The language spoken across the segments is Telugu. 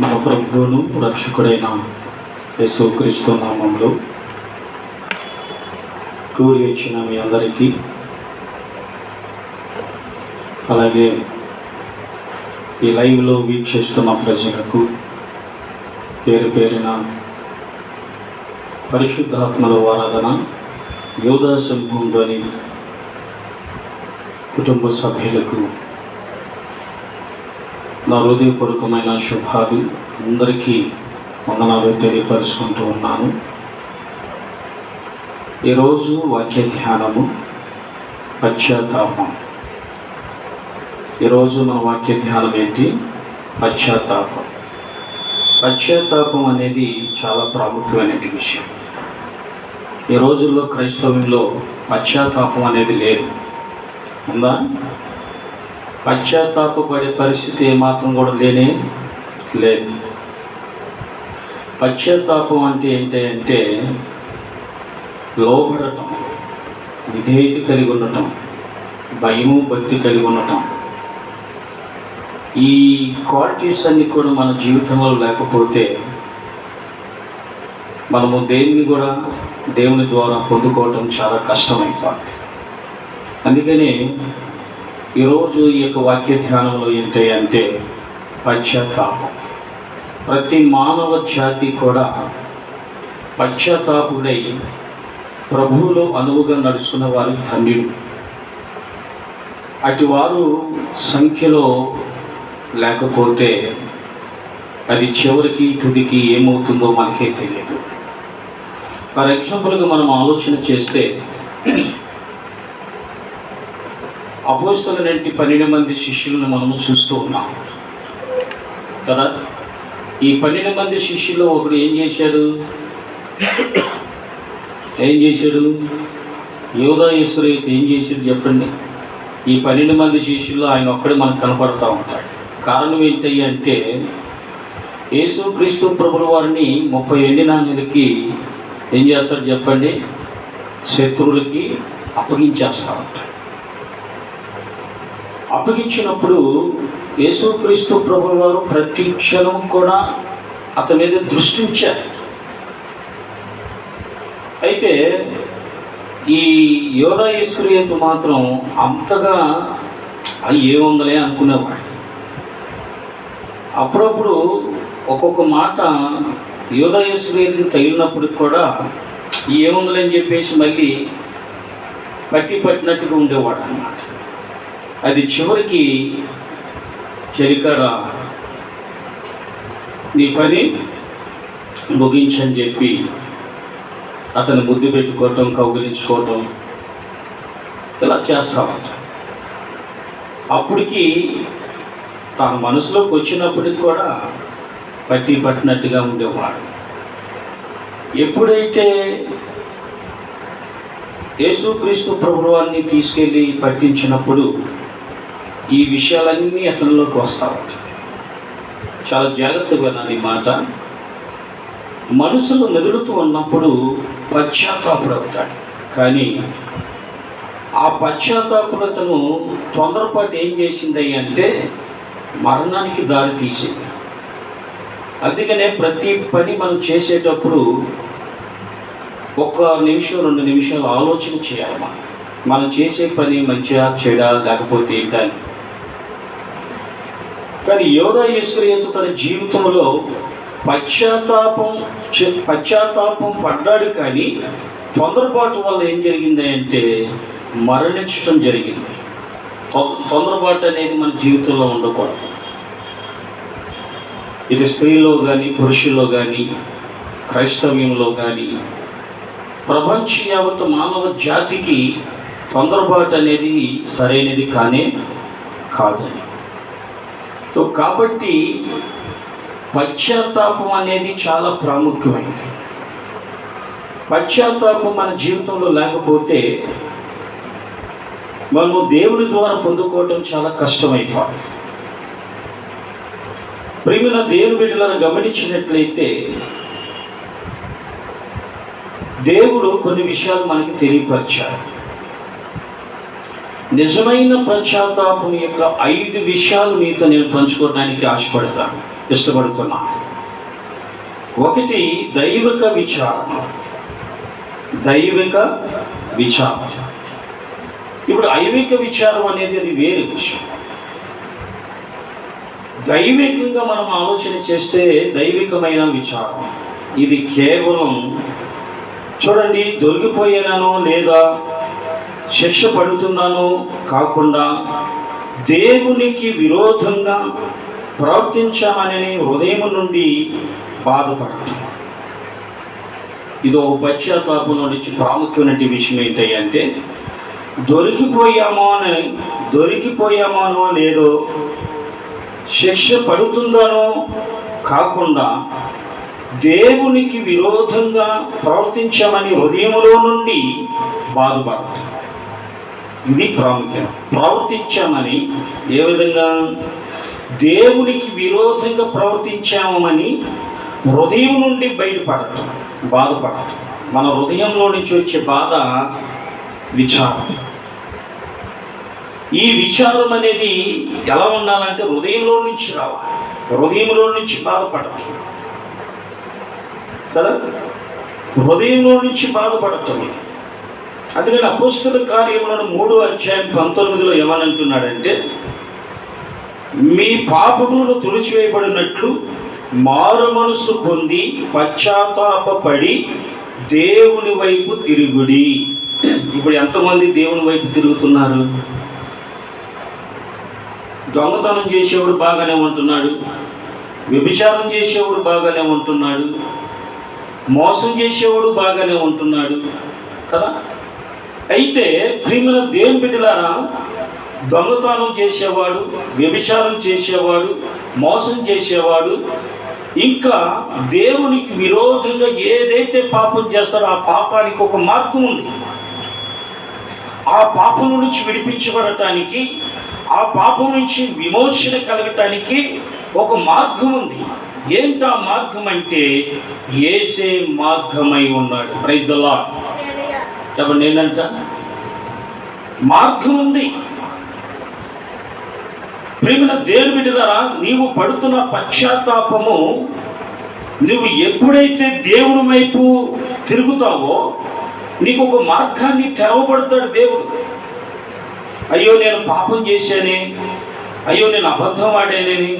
మన ప్రభువును రక్షకుడైన యేసుక్రీస్తు నామములో కూడి వచ్చిన మీ అందరికీ, అలాగే ఈ లైవ్లో వీక్షిస్తున్న ప్రజలకు పేరు పేరిన పరిశుద్ధాత్మల ఆరాధన యోధా సమూహంలోని కుటుంబ సభ్యులకు నా హృదయపూర్వకమైన శుభాలు, అందరికీ వందనాలు తెలియపరుచుకుంటూ ఉన్నాను. ఈరోజు వాక్య ధ్యానము పశ్చాత్తాపం. ఈరోజు మన వాక్య ధ్యానం ఏంటి? పశ్చాత్తాపం. పశ్చాత్తాపం అనేది చాలా ప్రాముఖ్యమైన విషయం. ఈ రోజుల్లో క్రైస్తవంలో పశ్చాత్తాపం అనేది లేదు. ఉందా? పశ్చాత్తాపపడే పరిస్థితి ఏమాత్రం కూడా లేనే లేదు. పశ్చాత్తాపం అంటే ఏంటంటే లోబడటం, విధేయత కలిగి ఉండటం, భయము భక్తి కలిగి ఉండటం. ఈ క్వాలిటీస్ అన్నీ కూడా మన జీవితంలో లేకపోతే మనము దేవుని ద్వారా పొందుకోవటం చాలా కష్టమైపోతుంది. అందుకని ఈరోజు ఈ యొక్క వాక్య ధ్యానంలో ఏంటి అంటే పశ్చాత్తాపం. ప్రతి మానవ జాతి కూడా పశ్చాత్తాపుడై ప్రభువులో అనువుగా నడుచుకున్న వారు ధన్యుడు. అటు వారు సంఖ్యలో లేకపోతే అది చివరికి తుదికి ఏమవుతుందో మనకే తెలియదు. ఫర్ ఎగ్జాంపుల్గా మనం ఆలోచన చేస్తే అపోస్తలులంటి 12 మంది శిష్యులను మనము చూస్తూ ఉన్నాం కదా. ఈ 12 మంది శిష్యుల్లో ఒకడు ఏం చేశాడు? యోధా ఇస్కరియోతు ఏం చేశాడు చెప్పండి? ఈ 12 మంది శిష్యుల్లో ఆయన ఒక్కడే మనకు కనపడుతూ ఉంటాడు. కారణం ఏంటి అంటే యేసుక్రీస్తు ప్రభుల వారిని 30 వెండి నాణ్యాలకి ఏం చేస్తాడు చెప్పండి? శత్రువులకి అప్పగించేస్తూ ఉంటాడు. అప్పగించినప్పుడు యేసుక్రీస్తు ప్రభుల వారు ప్రతి క్షణం కూడా అతని మీద దృష్టి ఉంచారు. అయితే ఈ యోధా ఇస్కరియోతు మాత్రం అంతగా ఏముందలే అనుకునేవాడు. అప్పుడప్పుడు ఒక్కొక్క మాట యోధా ఇస్కరియోతుకి తగిలినప్పటికి కూడా ఏముందలే అని చెప్పేసి మళ్ళీ పట్టినట్టుగా ఉండేవాడు అన్నమాట. అది చివరికి చెలికాడ నీ పని ముగించని చెప్పి అతను ముద్దు పెట్టుకోవటం, కౌగిలించుకోవటం ఇలా చేస్తామంట. అప్పటికి తన మనసులోకి వచ్చినప్పటికి కూడా పట్టినట్టుగా ఉండేవాడు. ఎప్పుడైతే యేసుక్రీస్తు ప్రభువు వారిని తీసుకెళ్ళి పట్టించినప్పుడు ఈ విషయాలన్నీ అతనిలోకి వస్తూ ఉంటాయి. చాలా జాగ్రత్తగా నాది మాట. మనసులో మెదులుతూ ఉన్నప్పుడు పశ్చాత్తాపుడవుతాడు. కానీ ఆ పశ్చాత్తాపులతను తొందరపాటు ఏం చేసింది అంటే మరణానికి దారి తీసింది. అందుకనే ప్రతి పని మనం చేసేటప్పుడు 1 నిమిషం 2 నిమిషాలు ఆలోచన చేయాలి. మనం చేసే పని మంచిగా చెడా లేకపోతే ఏంటని. కానీ యోధా ఇస్కరియోతు తన జీవితంలో పశ్చాత్తాపం పడ్డాడు. కానీ తొందరపాటు వల్ల ఏం జరిగింది అంటే మరణించడం జరిగింది. తొందరపాటు అనేది మన జీవితంలో ఉండకూడదు. ఇది స్త్రీలో కానీ, పురుషుల్లో కానీ, క్రైస్తవ్యంలో కానీ, ప్రపంచ యావత్ మానవ జాతికి తొందరపాటు అనేది సరైనది కాదని. సో కాబట్టి పశ్చాత్తాపం అనేది చాలా ప్రాముఖ్యమైనది. పశ్చాత్తాపం మన జీవితంలో లేకపోతే మనము దేవుని ద్వారా పొందుకోవటం చాలా కష్టమైపోతుంది. ప్రియమైన దేవుని బిడ్డలను గమనించినట్లయితే దేవుడు కొన్ని విషయాలు మనకి తెలియపరిచారు. నిజమైన పశ్చాత్తాపం యొక్క 5 విషయాలు మీతో నేను పంచుకోవడానికి ఇష్టపడుతున్నాను. 1, దైవిక విచారణ. దైవిక విచారణ. ఇప్పుడు ఐవిక విచారం అనేది అది వేరే విషయం. దైవికంగా మనం ఆలోచన చేస్తే దైవికమైన విచారం ఇది కేవలం చూడండి, దొరికిపోయానో లేదా శిక్ష పడుతున్నానో కాకుండా దేవునికి విరోధంగా ప్రవర్తించామని హృదయం నుండి బాధపడటం. ఇదో పశ్చాత్తాపంలో నుంచి ప్రాముఖ్యమైన విషయం ఏంటంటే దొరికిపోయామో లేదో శిక్ష పడుతుందనో కాకుండా దేవునికి విరోధంగా ప్రవర్తించామని హృదయంలో నుండి బాధపడతాం. ఇది ప్రాముఖ్యం. ప్రవర్తించామని ఏ విధంగా? దేవునికి విరోధంగా ప్రవర్తించామని హృదయం నుండి బయటపడటం, బాధపడటం. మన హృదయంలో నుంచి వచ్చే బాధ విచారం. ఈ విచారం అనేది ఎలా ఉండాలంటే హృదయంలో నుంచి రావాలి. హృదయంలో నుంచి బాధపడటం కదా, హృదయంలో నుంచి బాధపడటం. అందుకని అపోస్తల కార్యములను 3:19 ఏమనంటున్నాడంటే, మీ పాపములను తుడిచివేయబడినట్లు మారు మనసు పొంది పశ్చాత్తాపపడి దేవుని వైపు తిరుగుడి. ఇప్పుడు ఎంతమంది దేవుని వైపు తిరుగుతున్నారు? దొంగతనం చేసేవాడు బాగానే ఉంటున్నాడు, వ్యభిచారం చేసేవాడు బాగానే ఉంటున్నాడు, మోసం చేసేవాడు బాగానే ఉంటున్నాడు కదా. అయితే ప్రియమైన దేవుని బిడ్డలారా, దొంగతనం చేసేవాడు, వ్యభిచారం చేసేవాడు, మోసం చేసేవాడు, ఇంకా దేవునికి విరోధంగా ఏదైతే పాపం చేస్తారో ఆ పాపానికి ఒక మార్గం ఉంది. ఆ పాపం నుంచి విడిపించబడటానికి, ఆ పాపం నుంచి విమోచన కలగటానికి ఒక మార్గం ఉంది. ఏంటా మార్గం అంటే యేసే మార్గమై ఉన్నాడు. Praise the lord. చెప్పండి, ఏంటంట? మార్గం ఉంది. ప్రియమైన దేవుని బిడ్డలారా, నీవు పడుతున్న పశ్చాత్తాపము, నువ్వు ఎప్పుడైతే దేవుని వైపు తిరుగుతావో నీకు ఒక మార్గాన్ని తెరవబడతాడు దేవుడు. అయ్యో నేను పాపం చేశానే, అయ్యో నేను అబద్ధం ఆడానని,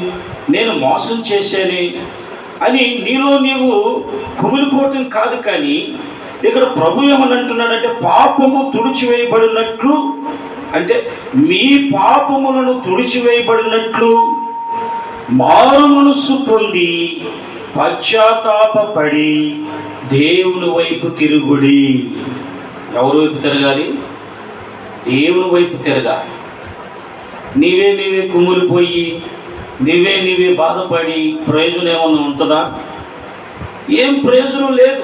నేను మోసం చేశానే అని నీలో నీవు కుమిలిపోవటం కాదు. కానీ ఇక్కడ ప్రభు ఏమని అంటున్నాడంటే, పాపము తుడిచివేయబడినట్లు, అంటే మీ పాపములను తుడిచివేయబడినట్లు మారు మనస్సు పొంది పశ్చాత్తాపపడి దేవుని వైపు తిరుగుడి. ఎవరి వైపు తిరగాలి? దేవుని వైపు తిరగాలి. నీవే కుమిలిపోయి నీవే బాధపడి ప్రయోజనం ఏమన్నా ఉంటుందా? ఏం ప్రయోజనం లేదు.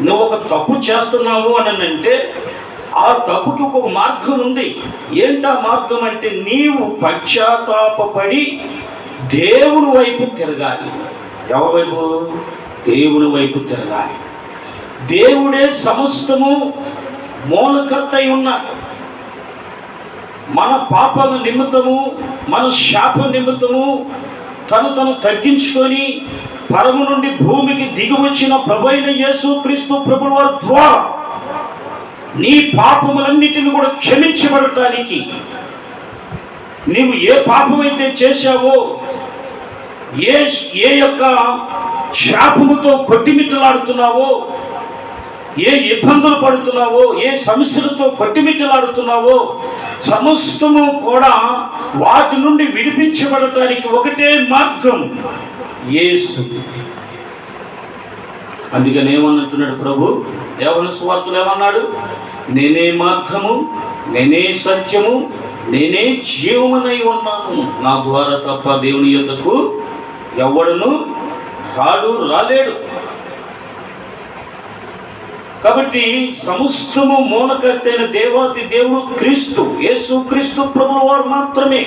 నువ్వు ఒక తప్పు చేస్తున్నావు అని అంటే ఆ తప్పుకి ఒక మార్గం ఉంది. ఏంటా మార్గం అంటే నీవు పశ్చాత్తాపపడి దేవుని వైపు తిరగాలి. ఎవరి వైపు? దేవుని వైపు తిరగాలి. దేవుడే సమస్తము మూలకర్త అయి ఉన్నాడు. మన పాపల నిమిత్తము, మన శాప నిమిత్తము తను తగ్గించుకొని పరము నుండి భూమికి దిగి వచ్చిన ప్రభువైన యేసుక్రీస్తు ప్రభువు వారి ద్వారా నీ పాపములన్నిటిని కూడా క్షమించబడటానికి, నీవు ఏ పాపమైతే చేశావో, ఏ యొక్క శాపముతో కొట్టిమిట్టలాడుతున్నావో, ఏ ఇబ్బందులు పడుతున్నావో, ఏ సమస్యలతో కొట్టిమిట్టలాడుతున్నావో, సమస్తము కూడా వాటి నుండి విడిపించబడటానికి ఒకటే మార్గం, యేసు. అందుకని ఏమన్నట్టున్నాడు ప్రభు? యోహాను సువార్తలో ఏమన్నాడు? నేనే మార్గము, నేనే సత్యము, నేనే జీవమునై ఉన్నాను. నా ద్వారా తప్ప దేవుని యొద్దకు ఎవడును రాలేడు. కాబట్టి సమస్తము మూలకర్తైన దేవాతి దేవుడు క్రీస్తు, యేసు క్రీస్తు ప్రభువు వారు మాత్రమే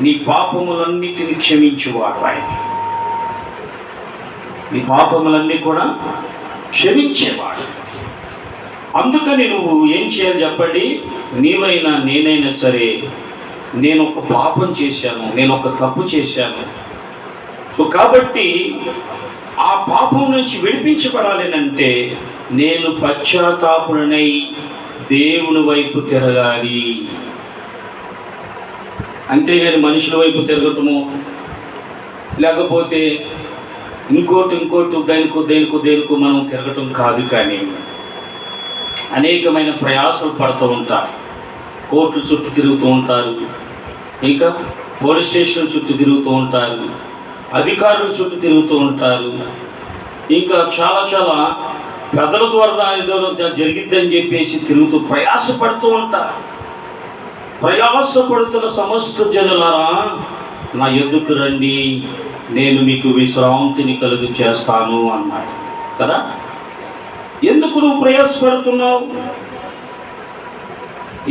నీ పాపములన్నిటిని క్షమించేవాడు. ఆయన నీ పాపములన్నీ కూడా క్షమించేవాడు. అందుకని నువ్వు ఏం చేయాలి చెప్పండి? నీవైనా నేనైనా సరే, నేను ఒక పాపం చేశాను, నేను ఒక తప్పు చేశాను. సో కాబట్టి ఆ పాపం నుంచి విడిపించబడాలి అంటే నేను పశ్చాత్తాపుడనై దేవుని వైపు తిరగాలి. అంతేగాని మనుషుల వైపు తిరగటము, లేకపోతే ఇంకోటి దేనికో మనం తిరగటం కాదు. కానీ అనేకమైన ప్రయాసాలు పడుతూ ఉంటారు. కోర్టుల చుట్టూ తిరుగుతూ ఉంటారు, ఇంకా పోలీస్ స్టేషన్ చుట్టూ తిరుగుతూ ఉంటారు, అధికారుల చుట్టూ తిరుగుతూ ఉంటారు, ఇంకా చాలా పెద్దల ద్వారా ఏదో జరిగిద్దని చెప్పేసి తిరుగుతూ ప్రయాసపడుతూ ఉంటారు. ప్రయాసపడుతున్న సమస్త జనులారా, నా ఎద్దుకు రండి, నేను మీకు విశ్రాంతిని కలుగు చేస్తాను అన్నాడు కదా. ఎందుకు నువ్వు ప్రయాసపడుతున్నావు?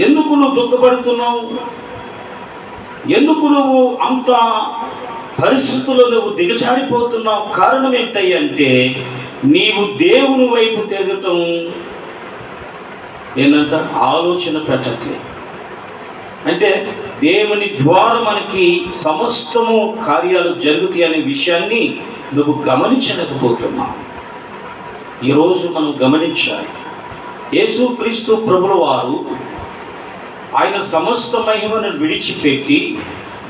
ఎందుకు నువ్వు దుఃఖపడుతున్నావు? ఎందుకు నువ్వు అంత పరిస్థితుల్లో నువ్వు దిగజారిపోతున్నావు? కారణం ఏంటంటే నీవు దేవుని వైపు తిరగటం ఏంటంట ఆలోచన పెట్టట్లేదు. అంటే దేవుని ద్వారా మనకి సమస్తము కార్యాలు జరుగుతాయి అనే విషయాన్ని నువ్వు గమనించలేకపోతున్నావు. ఈరోజు మనం గమనించాలి. యేసుక్రీస్తు ప్రభుల వారు ఆయన సమస్త మహిమను విడిచిపెట్టి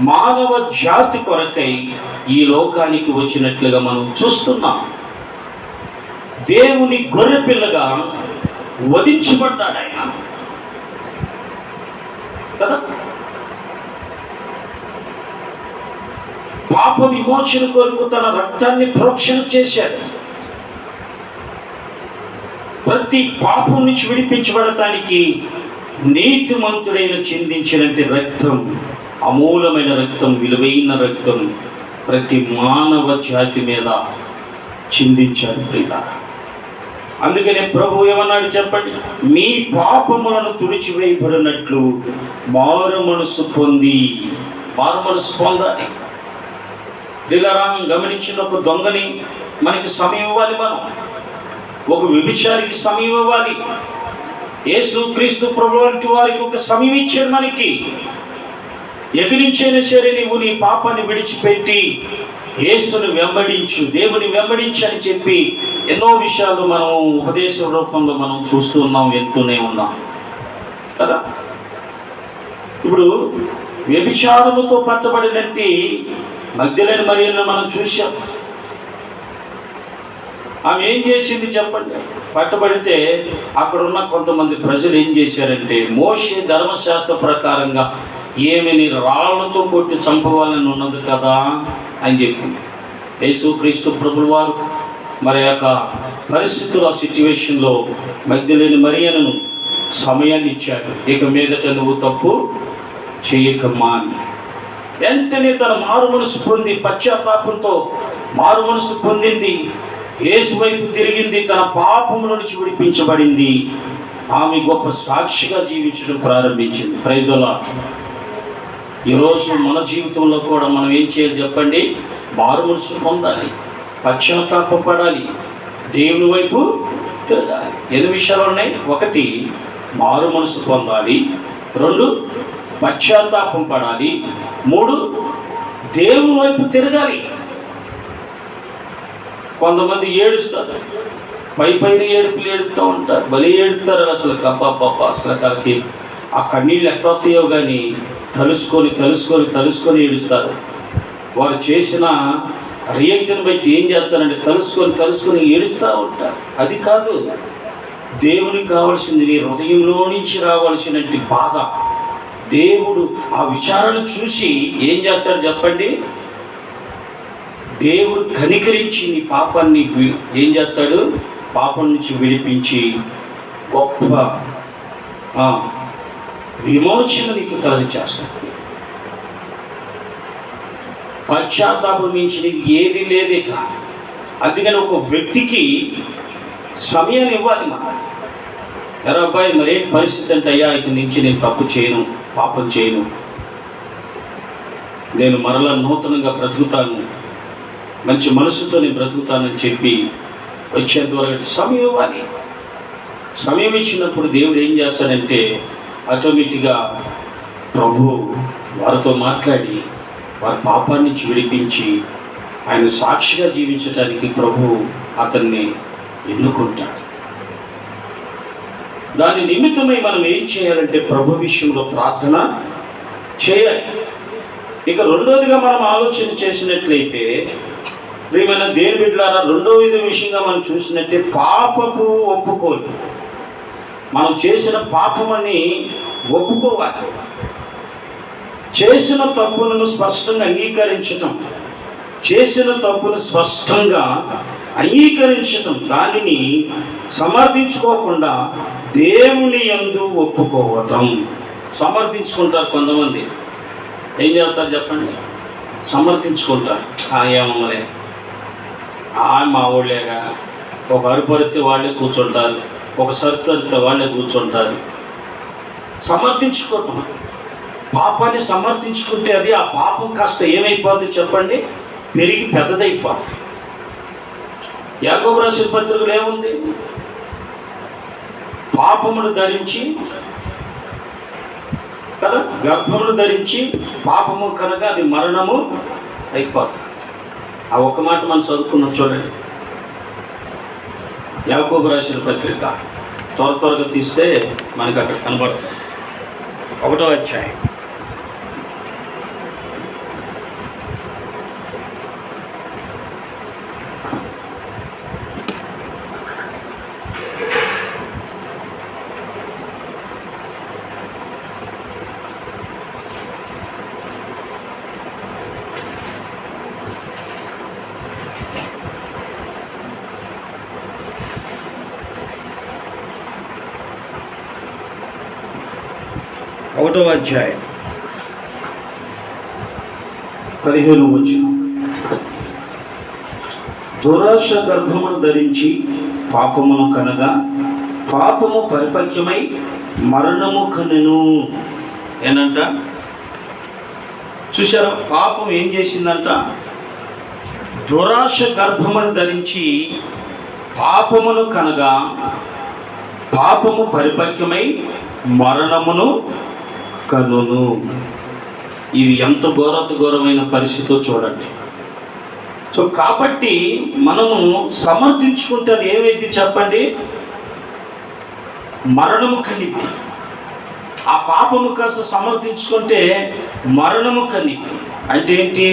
మానవ జాతి కొరకై ఈ లోకానికి వచ్చినట్లుగా మనం చూస్తున్నాం. దేవుని గొర్రెపిల్లగా వధించబడ్డాడు ఆయన కదా. పాప విమోచన కొరకు తన రక్తాన్ని ప్రోక్షణ చేశాడు. ప్రతి పాపం నుంచి విడిపించబడటానికి నీతిమంతుడైన చిందించినట్టు రక్తం, అమూలమైన రక్తం, విలువైన రక్తం ప్రతి మానవ జాతి మీద చిందించాడు ప్రియులారా. అందుకనే ప్రభు ఏమన్నాడు చెప్పండి? మీ పాపములను తుడిచివేయబడినట్లు మారు మనసు పొందాలి. ప్రియులారా, గమనించిన ఒక దొంగని మనకి సమయం ఇవ్వాలి, మనం ఒక వ్యభిచారికి సమయం ఇవ్వాలి. యేసుక్రీస్తు ప్రభు వంటి వారికి ఒక సమయం ఇచ్చాడు మనకి. ఎగిరించైనా సరే నీవు నీ పాపాన్ని విడిచిపెట్టి యేసుని వెంబడించు, దేవుని వెంబడించు అని చెప్పి ఎన్నో విషయాలు మనం ఉపదేశ రూపంలో మనం చూస్తూ ఉన్నాం, వింటూనే ఉన్నాం కదా. ఇప్పుడు వ్యభిచారముతో పట్టబడినట్టు మగ్దలేని మరియను మనం చూసాం. ఆమె ఏం చేసింది చెప్పండి? పట్టబడితే అక్కడ ఉన్న కొంతమంది ప్రజలు ఏం చేశారంటే, మోషే ధర్మశాస్త్ర ప్రకారంగా ఏమిని రాళ్లతో కొట్టి చంపవాలని ఉన్నది కదా అని చెప్పింది. యేసుక్రీస్తు ప్రభుల వారు మరి యొక్క పరిస్థితుల సిచ్యువేషన్లో మగ్దలేని మరియను సమయాన్ని ఇచ్చాడు. ఇక మీదట నువ్వు తప్పు చేయకమ్మా అని. వెంటనే తన మారు మనసు పొంది, పశ్చాత్తాపంతో మారు మనసు పొందింది, యేసు వైపు తిరిగింది, తన పాపముల నుంచి విడిపించబడింది. ఆమె గొప్ప సాక్షిగా జీవించడం ప్రారంభించింది. Praise the lord. ఈరోజు మన జీవితంలో కూడా మనం ఏం చేయాలి చెప్పండి? మారు మనసు పొందాలి, పశ్చాత్తాపడాలి, దేవుని వైపు తిరగాలి. ఎన్ని విషయాలు ఉన్నాయి? 1 మారు మనసు పొందాలి, 2 పశ్చాత్తాపం పడాలి, 3 దేవుని వైపు తిరగాలి. కొంతమంది ఏడుస్తారు, పైన ఏడుపులు ఏడుస్తూ ఉంటారు, బలి ఏడుస్తారు. అసలు అసలు వాళ్ళకి ఆ కన్నీళ్ళు ఎట్లా వస్తాయో కానీ తలుసుకొని ఏడుస్తారు. వారు చేసిన రియాక్షన్ బట్టి ఏం చేస్తారంటే తలుసుకొని ఏడుస్తూ ఉంటారు. అది కాదు, దేవునికి కావాల్సింది నీ హృదయంలో నుంచి రావాల్సినటువంటి బాధ. దేవుడు ఆ విచారణ చూసి ఏం చేస్తాడు చెప్పండి? దేవుడు కనికరించి నీ పాపాన్ని ఏం చేస్తాడు? పాపం నుంచి విడిపించి గొప్ప విమోచన నీకు కలుగ చేస్తాడు. పశ్చాత్తాపం మించి నీకు ఏది లేదే కాదు. అందుకని ఒక వ్యక్తికి సమయాన్ని ఇవ్వాలి. మనం ఎరా అబ్బాయి, మరేం పరిస్థితి అంటే, అయ్యా ఇక నుంచి నేను తప్పు చేయను, పాపం చేయను, నేను మరలా నూతనంగా బ్రతుకుతాను, మంచి మనసుతో నేను బ్రతుకుతానని చెప్పి వచ్చేంత వరకు సమయం ఇవ్వాలి. సమయం ఇచ్చినప్పుడు దేవుడు ఏం చేస్తాడంటే ఆటోమేటిక్గా ప్రభు వారితో మాట్లాడి వారి పాపాన్ని విడిపించి ఆయన సాక్షిగా జీవించడానికి ప్రభు అతన్ని ఎన్నుకుంటాడు. దాని నిమిత్తమై మనం ఏం చేయాలంటే ప్రభు విషయంలో ప్రార్థన చేయాలి. ఇక రెండోదిగా మనం ఆలోచన చేసినట్లయితే ప్రియమైన దేవుని బిడ్డలారా, రెండవ విషయంగా మనం చూసినట్టే పాపపు ఒప్పుకోలు. మనం చేసిన పాపమని ఒప్పుకోవాలి. చేసిన తప్పులను స్పష్టంగా అంగీకరించటం, చేసిన తప్పును స్పష్టంగా అంగీకరించటం, దానిని సమర్థించుకోకుండా దేవుని యందు ఒప్పుకోవటం. సమర్థించుకుంటారు కొంతమంది. ఏం చేస్తారు చెప్పండి? సమర్థించుకుంటారు. ఏమమ్మలే, మా ఊళ్ళేగా, ఒక అరుపరితే వాళ్ళే కూర్చుంటారు, ఒక సరితే వాళ్ళే కూర్చుంటారు. సమర్థించుకోవటం, పాపాన్ని సమర్థించుకుంటే అది ఆ పాపం కాస్త ఏమైపోద్ది చెప్పండి? పెరిగి పెద్దదైపోద్ది. యాకోబు రాసిన పత్రికలో ఏముంది? పాపమును ధరించి కదా, గర్భమును ధరించి పాపము కనుక అది మరణము అయిపోద్ది. ఆ ఒక్క మాట మనం చదువుకున్నాం చూడండి. యాకోబు రాసిన పత్రిక త్వరగా తీస్తే మనకు అక్కడ కనబడుతుంది. 1వ అధ్యాయం. ఒకటవ అధ్యాయం 15వ వచనం. దురాశ గర్భమును ధరించి పాపమును కనగా పాపము పరిపక్వమై మరణము కనెను. ఏనంట? చూశారా? పాపం ఏం చేసిందంట? దురాశ గర్భమును ధరించి పాపమును కనగా పాపము పరిపక్వమై మరణమును కనును. ఇవి ఎంత ఘోరమైన పరిస్థితితో చూడండి. సో కాబట్టి మనము సమర్థించుకుంటే అది ఏమైంది చెప్పండి? మరణము కనిద్ది. ఆ పాపము కాస్త సమర్థించుకుంటే మరణము కనిద్ది. అంటే ఏంటి?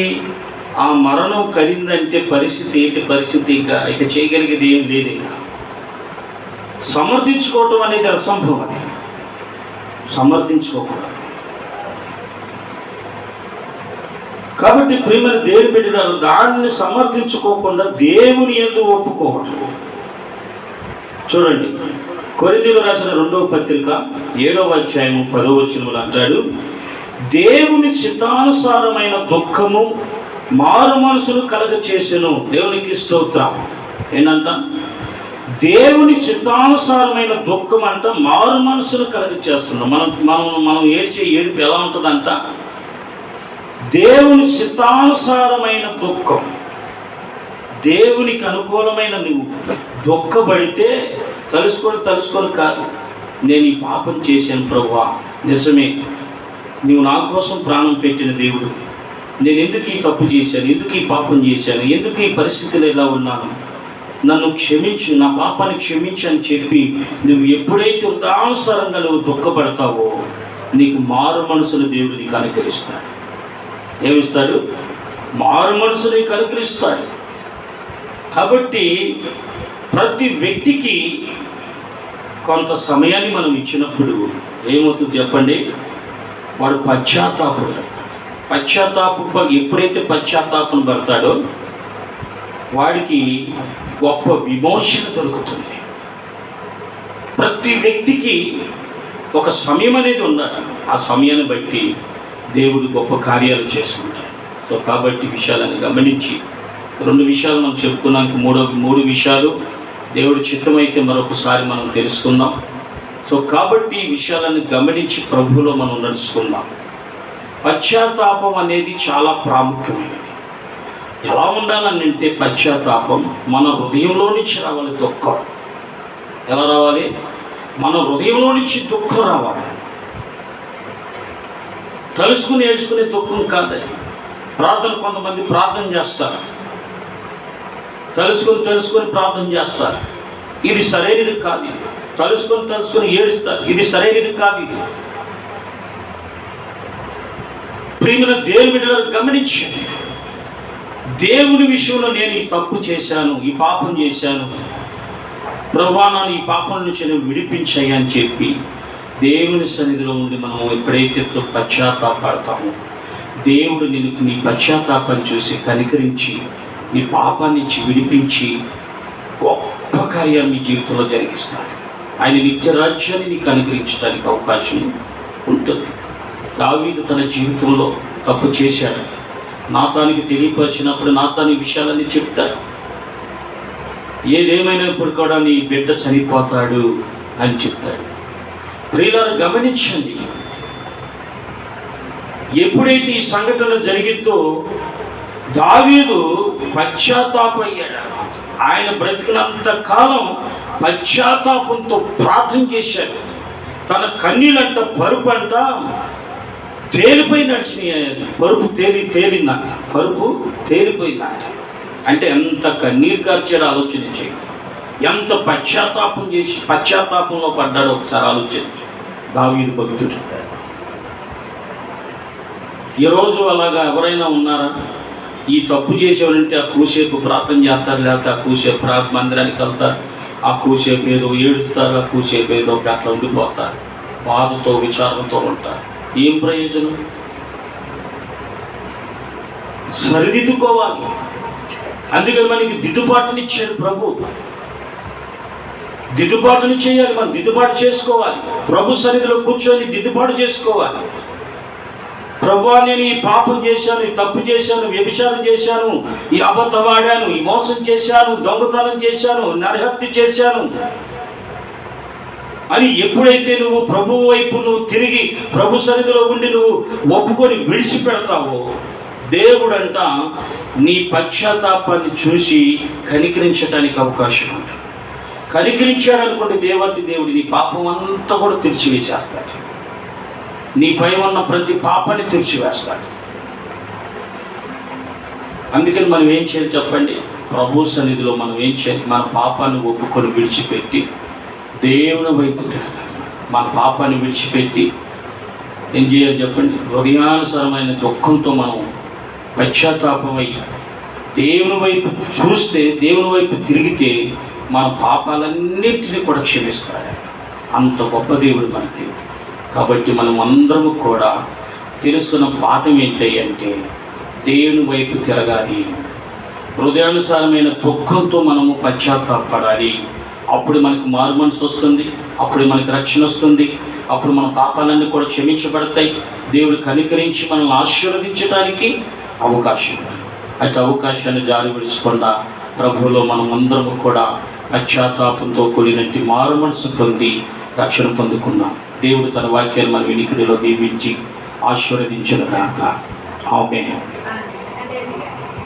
ఆ మరణం కలిందంటే పరిస్థితి ఏంటి? పరిస్థితి ఇక చేయగలిగేది ఏం లేదు. ఇక సమర్థించుకోవటం అనేది అసంభవం. అది సమర్థించుకోకూడదు. కాబట్టి ప్రియమైన దేవుని బిడ్డలారా, దాన్ని సమర్థించుకోకుండా దేవుని యందు ఒప్పుకోవడం. చూడండి, కొరింథీయులకు రాసిన 2వ పత్రిక 7వ అధ్యాయం 10వ వచనంలో అంటాడు, దేవుని చిత్తానుసారమైన దుఃఖము మారు మనసును కలగ చేసెను. దేవునికి స్తోత్రం. ఏంటంట? దేవుని చిత్తానుసారమైన దుఃఖం అంట మారు మనసును కలగ చేస్తున్నాం. మనం ఏడ్చే ఏడుపు ఎలా ఉంటుందంట? దేవుని చిత్తానుసారమైన దుఃఖం. దేవునికి అనుకూలమైన నువ్వు దుఃఖపడితే తలుసుకొని కాదు, నేను ఈ పాపం చేశాను ప్రభువా, నిజమే, నువ్వు నా కోసం ప్రాణం పెట్టిన దేవుడు, నేను ఎందుకు ఈ తప్పు చేశాను, ఎందుకు ఈ పాపం చేశాను, ఎందుకు ఈ పరిస్థితులు ఎలా ఉన్నాను, నన్ను క్షమించు, నా పాపాన్ని క్షమించు అని చెప్పి నువ్వు ఎప్పుడైతే ఉదానుసారంగా నువ్వు దుఃఖపడతావో నీకు మారు మనసును దేవుడు నీకు అనుగ్రహిస్తాడు. ఏమిస్తాడు? మారు మనసును నీకు అనుగ్రహిస్తాడు. కాబట్టి ప్రతి వ్యక్తికి కొంత సమయాన్ని మనం ఇచ్చినప్పుడు ఏమవుతుంది చెప్పండి? వాడు ఎప్పుడైతే పశ్చాత్తాపం పడతాడో వాడికి గొప్ప విమోచన దొరుకుతుంది. ప్రతి వ్యక్తికి ఒక సమయం అనేది ఉండాలి. ఆ సమయాన్ని బట్టి దేవుడు గొప్ప కార్యాలు చేసుకుంటాడు. సో కాబట్టి విషయాలను గమనించి 2 విషయాలు మనం చెప్పుకున్నాక మూడు విషయాలు దేవుడి చిత్తమైతే మరొకసారి మనం తెలుసుకుందాం. సో కాబట్టి ఈ విషయాలను గమనించి ప్రభువులో మనం నడుచుకుందాం. పశ్చాత్తాపం అనేది చాలా ప్రాముఖ్యమైనది. ఎలా ఉండాలని అంటే పశ్చాత్తాపం మన హృదయంలో నుంచి రావాలి. దుఃఖం ఎలా రావాలి? మన హృదయంలో నుంచి దుఃఖం రావాలి. తలుసుకుని ఏడ్చుకునే దుఃఖం కాదని. ప్రార్థన, కొంతమంది ప్రార్థన చేస్తారు, తలుసుకొని ప్రార్థన చేస్తారు. ఇది సరైనది కాదు. ఇది తలుసుకొని ఏడుస్తారు. ఇది సరైనది కాదు. ఇది ప్రియమైన దేవుని బిడ్డలను గమనించండి. దేవుని విషయంలో నేను ఈ తప్పు చేశాను, ఈ పాపం చేశాను, ప్రభువా నన్ను ఈ పాపం నుంచి నేను విడిపించాయి అని చెప్పి దేవుని సన్నిధిలో ఉండి మనం ఎప్పుడైతే పశ్చాత్తాపడతామో దేవుడు నిన్ను నీ పశ్చాత్తాపాన్ని చూసి కనికరించి నీ పాపాన్ని నుంచి విడిపించి గొప్ప కార్యాన్ని మీ జీవితంలో జరిగిస్తాడు. ఆయన నిత్య రాజ్యాన్ని నీకు అనుగ్రహించడానికి అవకాశం ఉంటుంది. దావీదు తన జీవితంలో తప్పు చేశాడు. నాతానికి తెలియపరిచినప్పుడు నాతాని విషయాలన్నీ చెప్తాడు. ఏదేమైనప్పుడు కూడా నీ బిడ్డ చనిపోతాడు అని చెప్తాడు. ప్రియులారా గమనించండి, ఎప్పుడైతే ఈ సంఘటన జరిగిందో దావీదు పశ్చాత్తాపయ్యాడు. ఆయన బ్రతికినంత కాలం పశ్చాత్తాపంతో ప్రార్థన చేశాడు. తన కన్నీళ్ళంట పరుపు అంట తేలిపోయి నడిచినాయి. పరుపు తేలిపోయిందంట. అంటే ఎంత కన్నీరు కార్చాడో ఆలోచన చేయి. ఎంత పశ్చాత్తాపంలో పడ్డాడో ఒకసారి ఆలోచించి. దావీదు భక్తుడు. ఈరోజు అలాగా ఎవరైనా ఉన్నారా? ఈ తప్పు చేసేవాడంటే ఆ కూసేపు ప్రార్థన చేస్తారు, లేకపోతే ఆ కూసేపు మందిరానికి వెళ్తారు, ఆ కూసేపు ఏదో ఏడుస్తారు, ఆ కూసేపు ఏదో అట్లా ఉండిపోతారు, బాధతో విచారంతో ఉంటారు. ఏం ప్రయోజనం? సరిదిద్దుకోవాలి. అందుకని మనకి దిద్దుబాటునిచ్చాడు ప్రభు. దిద్దుబాటుని చేయాలి. మనం దిద్దుబాటు చేసుకోవాలి. ప్రభు సన్నిధిలో కూర్చొని దిద్దుబాటు చేసుకోవాలి. ప్రభువా నేను ఈ పాపం చేశాను, ఈ తప్పు చేశాను, వ్యభిచారం చేశాను, ఈ అబద్ధం ఆడాను, ఈ మోసం చేశాను, దొంగతనం చేశాను, నరహత్య చేశాను అని ఎప్పుడైతే నువ్వు ప్రభు వైపు నువ్వు తిరిగి ప్రభు సన్నిధిలో ఉండి నువ్వు ఒప్పుకొని విడిచిపెడతావో దేవుడంట నీ పశ్చాత్తాపాన్ని చూసి కనికరించడానికి అవకాశం ఉంటుంది. కనికరించాడు అనుకోండి, దేవతి దేవుడు నీ పాపం అంతా కూడా తుడిచివేసేస్తాడు. నీపై ఉన్న ప్రతి పాపాన్ని తుడిచివేస్తాడు. అందుకని మనం ఏం చేయాలి చెప్పండి? ప్రభు సన్నిధిలో మనం ఏం చేయాలి? మన పాపాన్ని ఒప్పుకొని విడిచిపెట్టి దేవుని వైపు తిరగాలి. మన పాపాన్ని విడిచిపెట్టి ఏం చేయాలి చెప్పండి? హృదయానుసారమైన దుఃఖంతో మనం పశ్చాత్తాపమై దేవుని వైపు చూస్తే, దేవుని వైపు తిరిగితే మన పాపాలన్నింటినీ కూడా క్షమిస్తాడు. అంత గొప్ప దేవుడు మన దేవుడు. కాబట్టి మనం అందరము కూడా తెలుసుకున్న పాఠం ఏంటి అంటే దేవుని వైపు తిరగాలి. హృదయానుసారమైన దుఃఖంతో మనము పశ్చాత్తాపడాలి. అప్పుడు మనకు మారు మనసు వస్తుంది, అప్పుడు మనకు రక్షణ వస్తుంది, అప్పుడు మన పాపాలన్నీ కూడా క్షమించబడతాయి. దేవుడు కనికరించి మనల్ని ఆశీర్వదించడానికి అవకాశం. అటు అవకాశాన్ని జారి విడిచకుండా ప్రభువులో మనం అందరము కూడా పశ్చాత్తాపంతో కూడినట్టు మారు మనసు పొంది రక్షణ పొందుకున్నాం. దేవుడు తన వాక్యాన్ని మన వినికిడిలో దీవించి ఆశీర్వదించిన గాక. ఆమేన్.